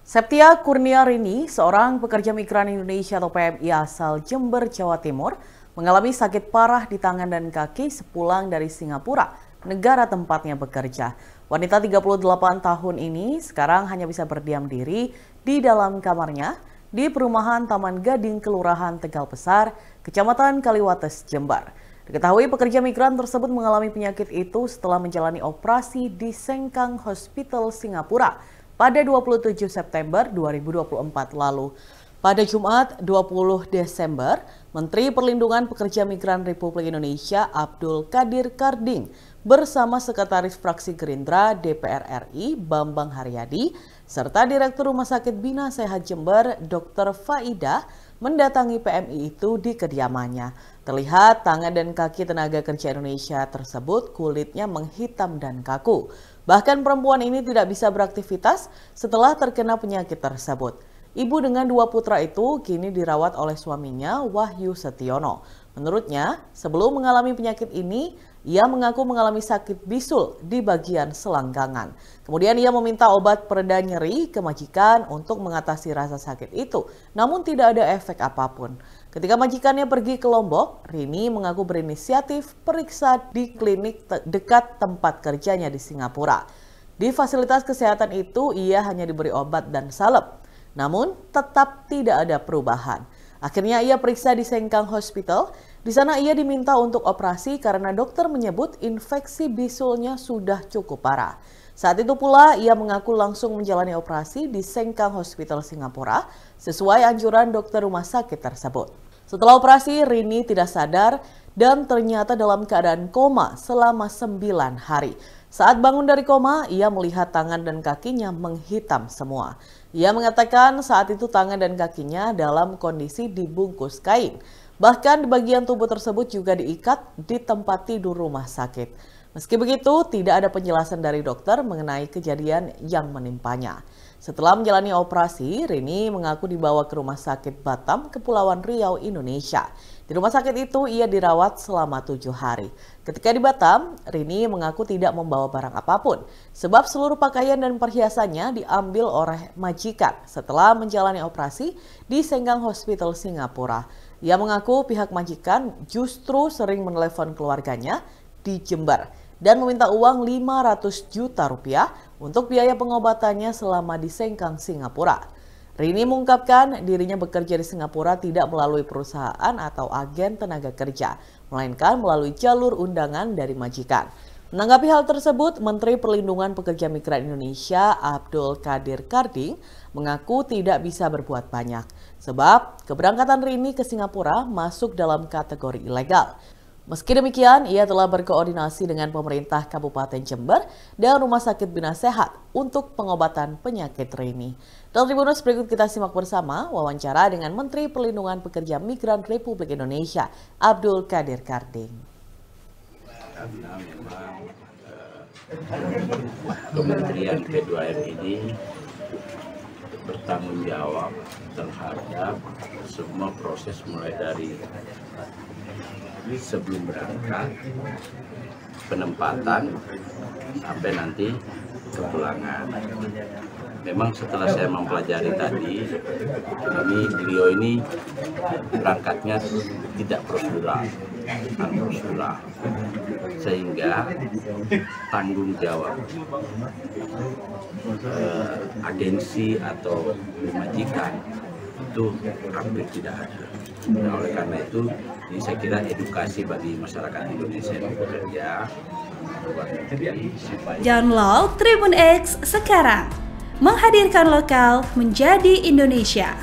Septia Kurniarini, seorang pekerja migran Indonesia atau PMI asal Jember, Jawa Timur, mengalami sakit parah di tangan dan kaki sepulang dari Singapura, negara tempatnya bekerja. Wanita 38 tahun ini sekarang hanya bisa berdiam diri di dalam kamarnya di perumahan Taman Gading, Kelurahan Tegal Besar, Kecamatan Kaliwates, Jember. Diketahui pekerja migran tersebut mengalami penyakit itu setelah menjalani operasi di Sengkang Hospital, Singapura pada 27 September 2024 lalu. Pada Jumat 20 Desember, Menteri Perlindungan Pekerja Migran Republik Indonesia Abdul Qadir Karding bersama Sekretaris Fraksi Gerindra DPR RI Bambang Haryadi serta Direktur Rumah Sakit Bina Sehat Jember Dr. Faidah mendatangi PMI itu di kediamannya. Terlihat tangan dan kaki tenaga kerja Indonesia tersebut kulitnya menghitam dan kaku. Bahkan perempuan ini tidak bisa beraktivitas setelah terkena penyakit tersebut. Ibu dengan dua putra itu kini dirawat oleh suaminya Wahyu Setiono. Menurutnya, sebelum mengalami penyakit ini, ia mengaku mengalami sakit bisul di bagian selangkangan. Kemudian ia meminta obat pereda nyeri ke majikan untuk mengatasi rasa sakit itu, namun tidak ada efek apapun. Ketika majikannya pergi ke Lombok, Rini mengaku berinisiatif periksa di klinik dekat tempat kerjanya di Singapura. Di fasilitas kesehatan itu, ia hanya diberi obat dan salep. Namun, tetap tidak ada perubahan. Akhirnya ia periksa di Sengkang Hospital. Di sana ia diminta untuk operasi karena dokter menyebut infeksi bisulnya sudah cukup parah. Saat itu pula ia mengaku langsung menjalani operasi di Sengkang Hospital Singapura sesuai anjuran dokter rumah sakit tersebut. Setelah operasi, Rini tidak sadar dan ternyata dalam keadaan koma selama 9 hari. Saat bangun dari koma, ia melihat tangan dan kakinya menghitam semua. Ia mengatakan saat itu tangan dan kakinya dalam kondisi dibungkus kain. Bahkan bagian tubuh tersebut juga diikat di tempat tidur rumah sakit. Meski begitu, tidak ada penjelasan dari dokter mengenai kejadian yang menimpanya. Setelah menjalani operasi, Rini mengaku dibawa ke Rumah Sakit Batam, Kepulauan Riau, Indonesia. Di rumah sakit itu, ia dirawat selama 7 hari. Ketika di Batam, Rini mengaku tidak membawa barang apapun, sebab seluruh pakaian dan perhiasannya diambil oleh majikan setelah menjalani operasi di Sengkang Hospital, Singapura. Ia mengaku pihak majikan justru sering menelepon keluarganya di Jember dan meminta uang 500 juta rupiah untuk biaya pengobatannya selama di Sengkang, Singapura. Rini mengungkapkan dirinya bekerja di Singapura tidak melalui perusahaan atau agen tenaga kerja, melainkan melalui jalur undangan dari majikan. Menanggapi hal tersebut, Menteri Perlindungan Pekerja Migran Indonesia Abdul Qadir Karding mengaku tidak bisa berbuat banyak, sebab keberangkatan Rini ke Singapura masuk dalam kategori ilegal. Meski demikian, ia telah berkoordinasi dengan pemerintah Kabupaten Jember dan Rumah Sakit Bina Sehat untuk pengobatan penyakit Rini. Dalam Tribunnews berikut kita simak bersama wawancara dengan Menteri Perlindungan Pekerja Migran Republik Indonesia Abdul Qadir Karding. Karena memang Kementerian P2M ini bertanggung jawab terhadap semua proses mulai dari sebelum berangkat, penempatan, sampai nanti kepulangan. Memang setelah saya mempelajari tadi, beliau ini berangkatnya tidak prosedural, non-prosedural, sehingga tanggung jawab agensi atau majikan itu hampir tidak ada. Nah, oleh karena itu, ini saya kira edukasi bagi masyarakat Indonesia yang bekerja. Download Tribun X sekarang, menghadirkan lokal menjadi Indonesia.